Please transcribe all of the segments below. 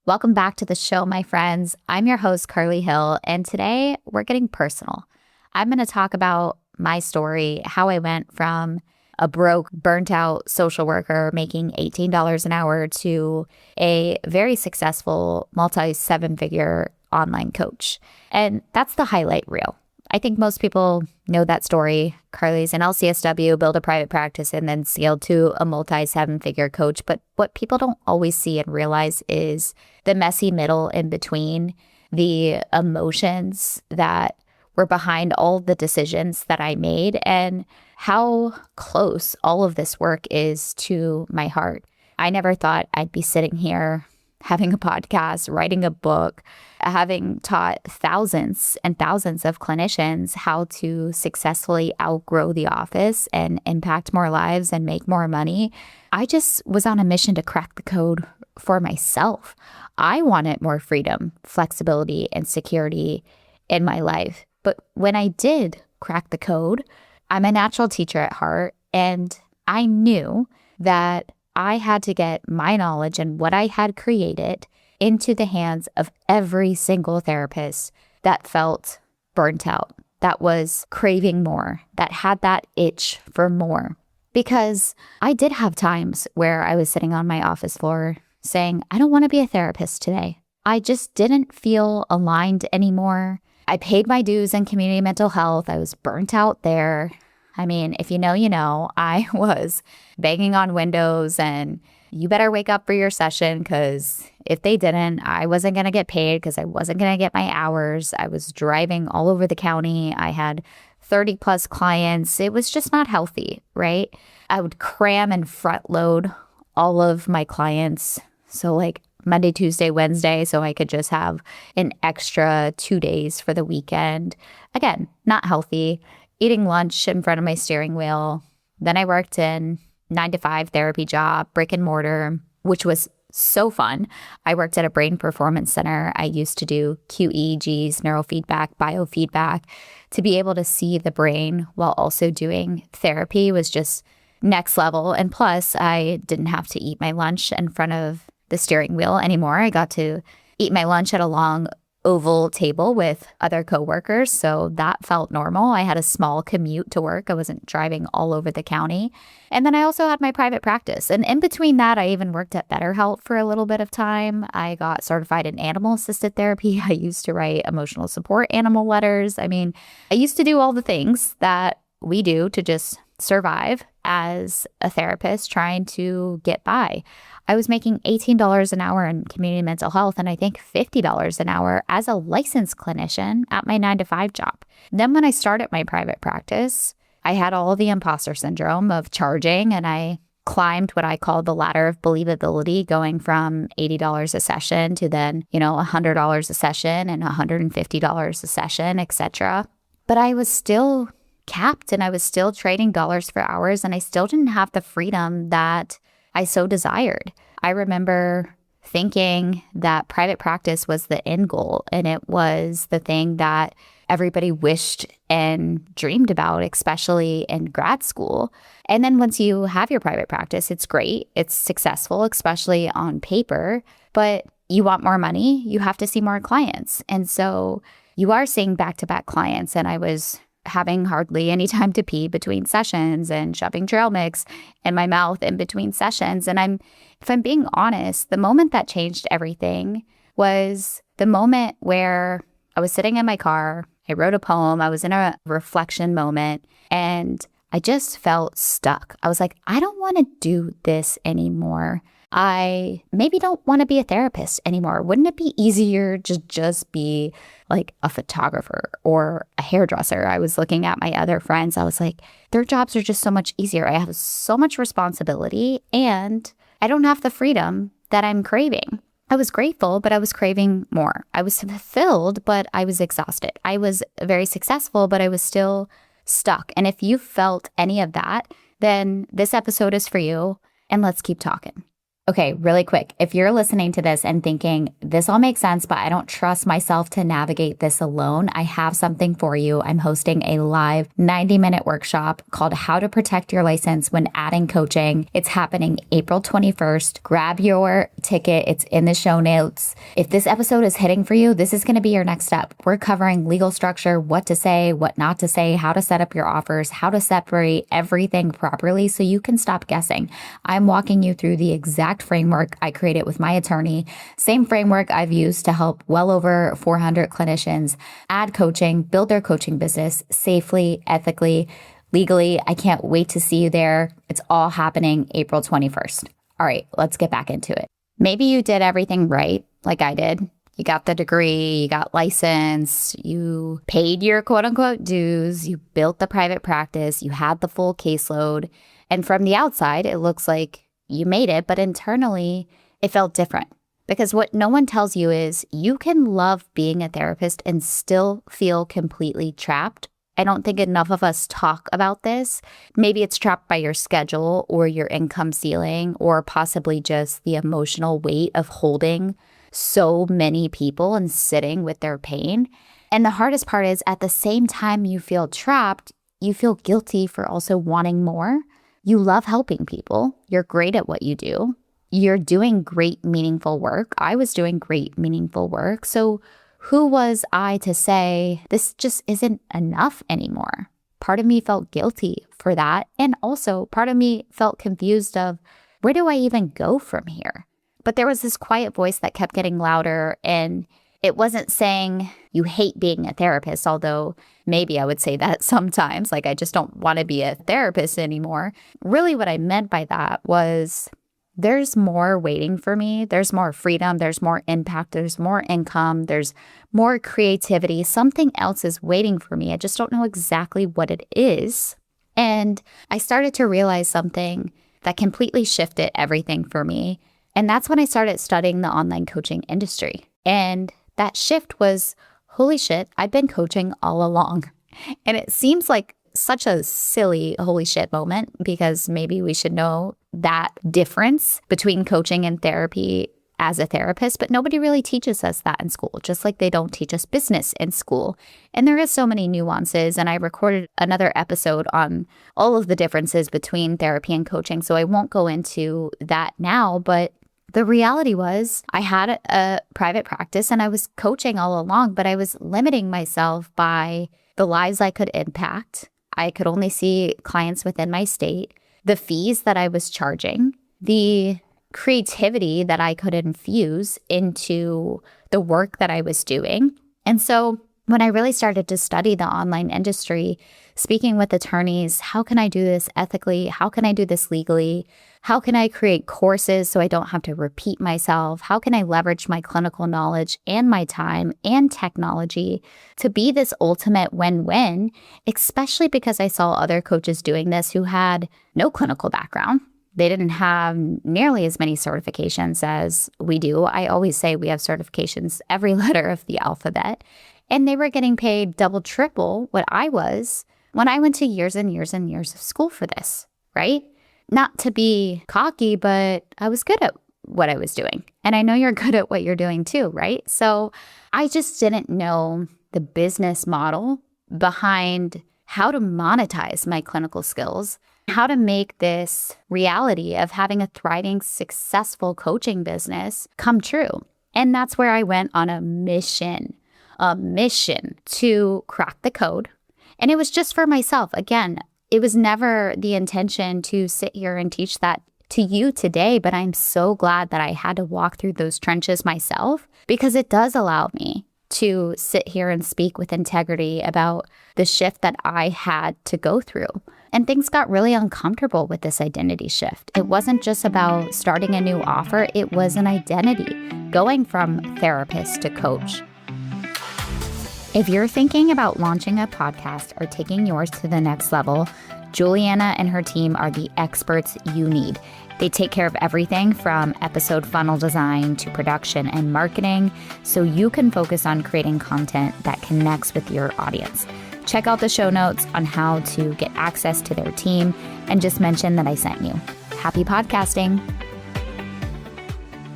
Welcome back to the show, my friends. I'm your host, Carly Hill, and today we're getting personal. I'm going to talk about my story, how I went from a broke, burnt out social worker making $18 an hour to a very successful multi-seven-figure online coach. And that's the highlight reel. I think most people know that story. Carly's an LCSW, built a private practice, and then scaled to a multi-seven-figure coach. But what people don't always see and realize is the messy middle in between, the emotions that were behind all the decisions that I made, and how close all of this work is to my heart. I never thought I'd be sitting here having a podcast, writing a book, having taught thousands and thousands of clinicians how to successfully outgrow the office and impact more lives and make more money. I just was on a mission to crack the code for myself. I wanted more freedom, flexibility, and security in my life. But when I did crack the code, I'm a natural teacher at heart, and I knew that I had to get my knowledge and what I had created into the hands of every single therapist that felt burnt out, that was craving more, that had that itch for more. Because I did have times where I was sitting on my office floor saying, I don't want to be a therapist today. I just didn't feel aligned anymore. I paid my dues in community mental health. I was burnt out there. I mean, if you know, you know, I was banging on windows and you better wake up for your session, because if they didn't, I wasn't going to get paid because I wasn't going to get my hours. I was driving all over the county. I had 30 plus clients. It was just not healthy, right? I would cram and front load all of my clients. So like Monday, Tuesday, Wednesday, so I could just have an extra 2 days for the weekend. Again, not healthy. Eating lunch in front of my steering wheel. Then I worked in 9-to-5 therapy job, brick and mortar, which was so fun. I worked at a brain performance center. I used to do QEEGs, neurofeedback, biofeedback. To be able to see the brain while also doing therapy was just next level. And plus, I didn't have to eat my lunch in front of the steering wheel anymore. I got to eat my lunch at a long oval table with other coworkers, so that felt normal. I had a small commute to work. I wasn't driving all over the county. And then I also had my private practice. And in between that, I even worked at BetterHelp for a little bit of time. I got certified in animal-assisted therapy. I used to write emotional support animal letters. I mean, I used to do all the things that we do to just survive as a therapist trying to get by. I was making $18 an hour in community mental health, and I think $50 an hour as a licensed clinician at my 9-to-5 job. Then when I started my private practice, I had all the imposter syndrome of charging, and I climbed what I call the ladder of believability, going from $80 a session to then, $100 a session and $150 a session, etc. But I was still capped, and I was still trading dollars for hours, and I still didn't have the freedom that I so desired. I remember thinking that private practice was the end goal, and it was the thing that everybody wished and dreamed about, especially in grad school. And then once you have your private practice, it's great. It's successful, especially on paper, but you want more money, you have to see more clients. And so you are seeing back-to-back clients, and I was having hardly any time to pee between sessions and shoving trail mix in my mouth in between sessions. And if I'm being honest, the moment that changed everything was the moment where I was sitting in my car, I wrote a poem, I was in a reflection moment, and I just felt stuck. I was like, I don't want to do this anymore. I maybe don't want to be a therapist anymore. Wouldn't it be easier to just be like a photographer or a hairdresser? I was looking at my other friends. I was like, their jobs are just so much easier. I have so much responsibility and I don't have the freedom that I'm craving. I was grateful, but I was craving more. I was fulfilled, but I was exhausted. I was very successful, but I was still stuck. And if you felt any of that, then this episode is for you, and let's keep talking. Okay, really quick. If you're listening to this and thinking, this all makes sense, but I don't trust myself to navigate this alone, I have something for you. I'm hosting a live 90-minute workshop called How to Protect Your License When Adding Coaching. It's happening April 21st. Grab your ticket. It's in the show notes. If this episode is hitting for you, this is going to be your next step. We're covering legal structure, what to say, what not to say, how to set up your offers, how to separate everything properly so you can stop guessing. I'm walking you through the exact framework I created with my attorney, same framework I've used to help well over 400 clinicians add coaching, build their coaching business safely, ethically, legally. I can't wait to see you there. It's all happening April 21st. All right, let's get back into it. Maybe you did everything right, like I did. You got the degree, you got licensed, you paid your quote unquote dues, you built the private practice, you had the full caseload. And from the outside, it looks like you made it, but internally it felt different. Because what no one tells you is you can love being a therapist and still feel completely trapped. I don't think enough of us talk about this. Maybe it's trapped by your schedule or your income ceiling, or possibly just the emotional weight of holding so many people and sitting with their pain. And the hardest part is at the same time you feel trapped, you feel guilty for also wanting more. You love helping people. You're great at what you do. You're doing great, meaningful work. I was doing great, meaningful work. So who was I to say this just isn't enough anymore? Part of me felt guilty for that. And also part of me felt confused of where do I even go from here? But there was this quiet voice that kept getting louder, and it wasn't saying you hate being a therapist, although maybe I would say that sometimes, like I just don't want to be a therapist anymore. Really what I meant by that was there's more waiting for me. There's more freedom. There's more impact. There's more income. There's more creativity. Something else is waiting for me. I just don't know exactly what it is. And I started to realize something that completely shifted everything for me. And that's when I started studying the online coaching industry. And that shift was, holy shit, I've been coaching all along. And it seems like such a silly holy shit moment, because maybe we should know that difference between coaching and therapy as a therapist, but nobody really teaches us that in school, just like they don't teach us business in school. And there is so many nuances, and I recorded another episode on all of the differences between therapy and coaching, so I won't go into that now, but the reality was I had a private practice and I was coaching all along, but I was limiting myself by the lives I could impact. I could only see clients within my state, the fees that I was charging, the creativity that I could infuse into the work that I was doing. And so when I really started to study the online industry, speaking with attorneys, how can I do this ethically? How can I do this legally? How can I create courses so I don't have to repeat myself? How can I leverage my clinical knowledge and my time and technology to be this ultimate win-win, especially because I saw other coaches doing this who had no clinical background. They didn't have nearly as many certifications as we do. I always say we have certifications every letter of the alphabet. And they were getting paid double, triple what I was when I went to years and years and years of school for this, right? Not to be cocky, but I was good at what I was doing. And I know you're good at what you're doing too, right? So I just didn't know the business model behind how to monetize my clinical skills, how to make this reality of having a thriving, successful coaching business come true. And that's where I went on a mission to crack the code. And it was just for myself. Again, it was never the intention to sit here and teach that to you today, but I'm so glad that I had to walk through those trenches myself, because it does allow me to sit here and speak with integrity about the shift that I had to go through. And things got really uncomfortable with this identity shift. It wasn't just about starting a new offer, it was an identity, going from therapist to coach. If you're thinking about launching a podcast or taking yours to the next level, Juliana and her team are the experts you need. They take care of everything from episode funnel design to production and marketing, so you can focus on creating content that connects with your audience. Check out the show notes on how to get access to their team and just mention that I sent you. Happy podcasting.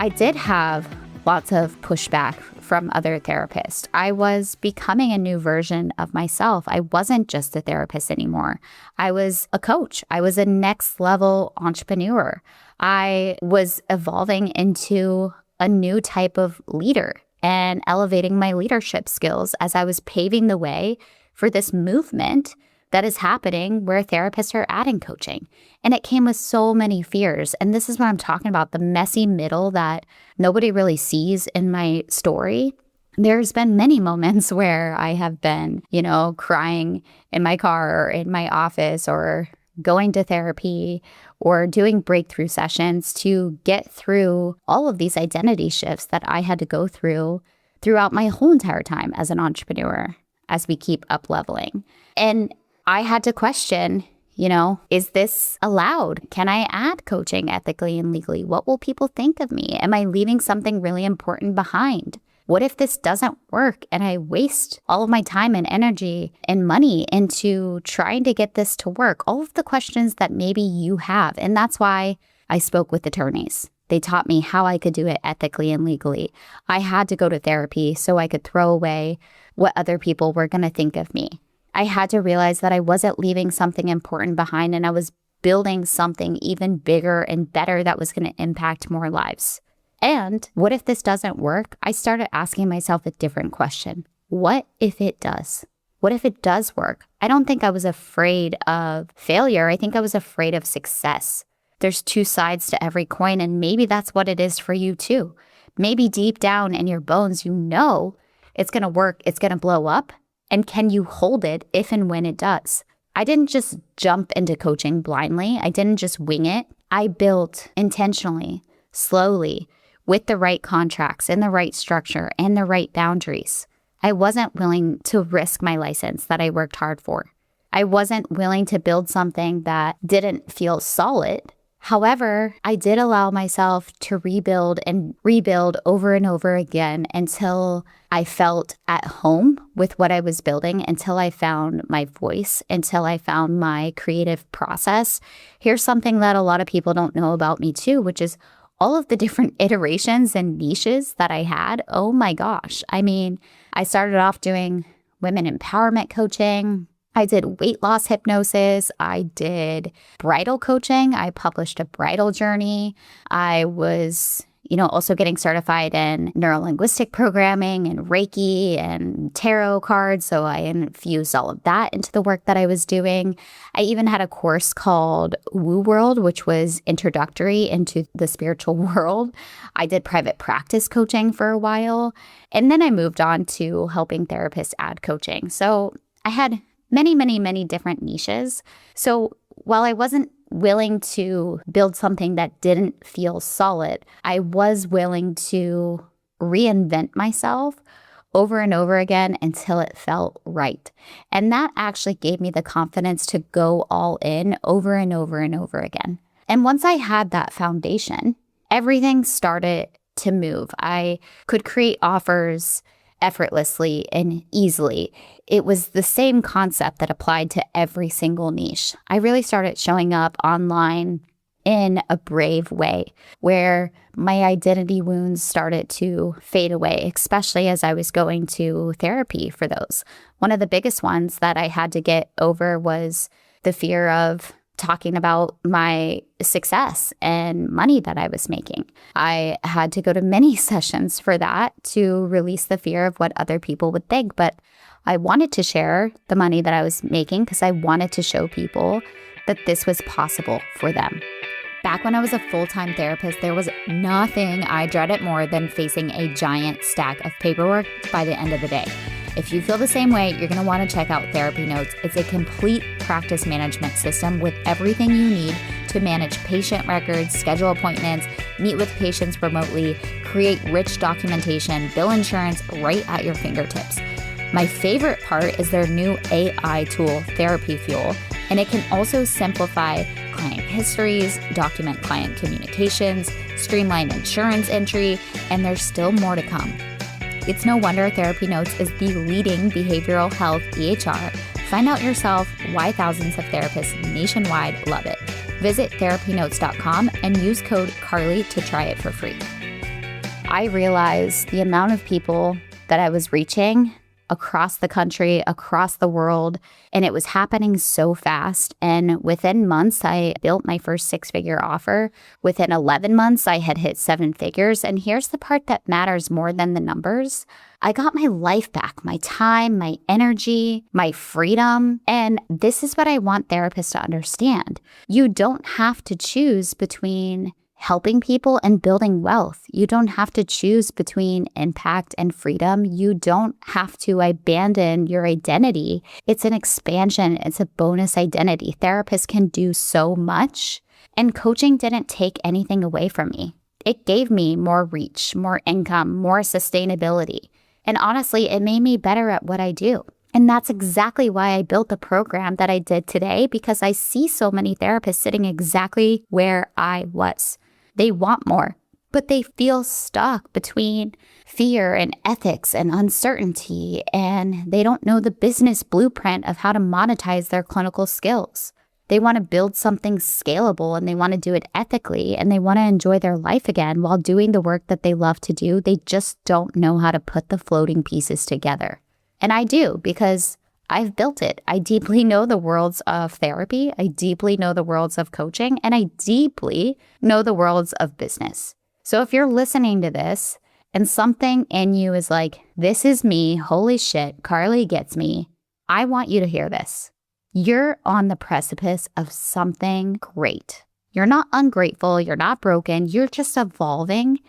I did have lots of pushback from other therapists. I was becoming a new version of myself. I wasn't just a therapist anymore. I was a coach. I was a next level entrepreneur. I was evolving into a new type of leader and elevating my leadership skills as I was paving the way for this movement that is happening where therapists are adding coaching. And it came with so many fears. And this is what I'm talking about, the messy middle that nobody really sees in my story. There's been many moments where I have been, crying in my car or in my office or going to therapy or doing breakthrough sessions to get through all of these identity shifts that I had to go through throughout my whole entire time as an entrepreneur as we keep up leveling. And I had to question, is this allowed? Can I add coaching ethically and legally? What will people think of me? Am I leaving something really important behind? What if this doesn't work and I waste all of my time and energy and money into trying to get this to work? All of the questions that maybe you have. And that's why I spoke with attorneys. They taught me how I could do it ethically and legally. I had to go to therapy so I could throw away what other people were going to think of me. I had to realize that I wasn't leaving something important behind and I was building something even bigger and better that was going to impact more lives. And what if this doesn't work? I started asking myself a different question. What if it does? What if it does work? I don't think I was afraid of failure. I think I was afraid of success. There's two sides to every coin, and maybe that's what it is for you too. Maybe deep down in your bones, it's going to work, it's going to blow up. And can you hold it if and when it does? I didn't just jump into coaching blindly. I didn't just wing it. I built intentionally, slowly, with the right contracts and the right structure and the right boundaries. I wasn't willing to risk my license that I worked hard for. I wasn't willing to build something that didn't feel solid. However, I did allow myself to rebuild and rebuild over and over again until I felt at home with what I was building, until I found my voice, until I found my creative process. Here's something that a lot of people don't know about me too, which is all of the different iterations and niches that I had. Oh my gosh. I mean, I started off doing women empowerment coaching. I did weight loss hypnosis. I did bridal coaching. I published a bridal journey. I was, also getting certified in neuro-linguistic programming and Reiki and tarot cards. So I infused all of that into the work that I was doing. I even had a course called Woo World, which was introductory into the spiritual world. I did private practice coaching for a while. And then I moved on to helping therapists add coaching. So I had many, many, many different niches. So while I wasn't willing to build something that didn't feel solid, I was willing to reinvent myself over and over again until it felt right. And that actually gave me the confidence to go all in over and over and over again. And once I had that foundation, everything started to move. I could create offers effortlessly and easily. It was the same concept that applied to every single niche. I really started showing up online in a brave way where my identity wounds started to fade away, especially as I was going to therapy for those. One of the biggest ones that I had to get over was the fear of talking about my success and money that I was making. I had to go to many sessions for that to release the fear of what other people would think. But I wanted to share the money that I was making because I wanted to show people that this was possible for them. Back when I was a full-time therapist, there was nothing I dreaded more than facing a giant stack of paperwork by the end of the day. If you feel the same way, you're going to want to check out Therapy Notes. It's a complete practice management system with everything you need to manage patient records, schedule appointments, meet with patients remotely, create rich documentation, bill insurance right at your fingertips. My favorite part is their new AI tool, Therapy Fuel, and it can also simplify client histories, document client communications, streamline insurance entry, and there's still more to come. It's no wonder Therapy Notes is the leading behavioral health EHR. Find out yourself why thousands of therapists nationwide love it. Visit therapynotes.com and use code CARLY to try it for free. I realized the amount of people that I was reaching across the country, across the world, and it was happening so fast. And within months, I built my first 6-figure offer. Within 11 months, I had hit 7 figures. And here's the part that matters more than the numbers. I got my life back, my time, my energy, my freedom. And this is what I want therapists to understand. You don't have to choose between helping people and building wealth. You don't have to choose between impact and freedom. You don't have to abandon your identity. It's an expansion. It's a bonus identity. Therapists can do so much, and coaching didn't take anything away from me. It gave me more reach, more income, more sustainability. And honestly, it made me better at what I do. And that's exactly why I built the program that I did today, because I see so many therapists sitting exactly where I was. They want more, but they feel stuck between fear and ethics and uncertainty, and they don't know the business blueprint of how to monetize their clinical skills. They want to build something scalable, and they want to do it ethically, and they want to enjoy their life again while doing the work that they love to do. They just don't know how to put the floating pieces together. And I do, because I've built it. I deeply know the worlds of therapy. I deeply know the worlds of coaching, and I deeply know the worlds of business. So if you're listening to this and something in you is like, this is me, holy shit, Carly gets me, I want you to hear this. You're on the precipice of something great. You're not ungrateful. You're not broken. You're just evolving,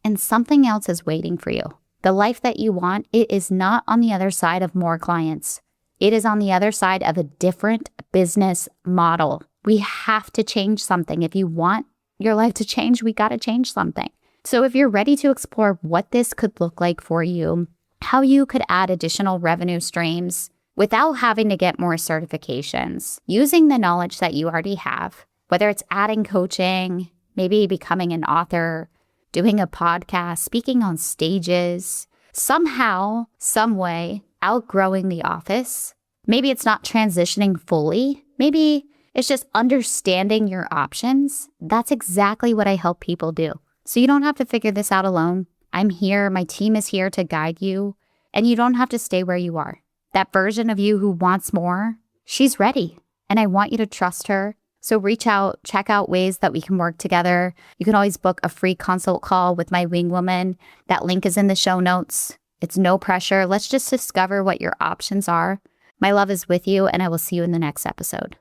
and something else is waiting for you. The life that you want, it is not on the other side of more clients. It is on the other side of a different business model. We have to change something. If you want your life to change, we got to change something. So if you're ready to explore what this could look like for you, how you could add additional revenue streams without having to get more certifications, using the knowledge that you already have, whether it's adding coaching, maybe becoming an author, doing a podcast, speaking on stages, somehow, some way, outgrowing the office. Maybe it's not transitioning fully. Maybe it's just understanding your options. That's exactly what I help people do. So you don't have to figure this out alone. I'm here. My team is here to guide you. And you don't have to stay where you are. That version of you who wants more, she's ready. And I want you to trust her. So reach out, check out ways that we can work together. You can always book a free consult call with my wing woman. That link is in the show notes. It's no pressure. Let's just discover what your options are. My love is with you, and I will see you in the next episode.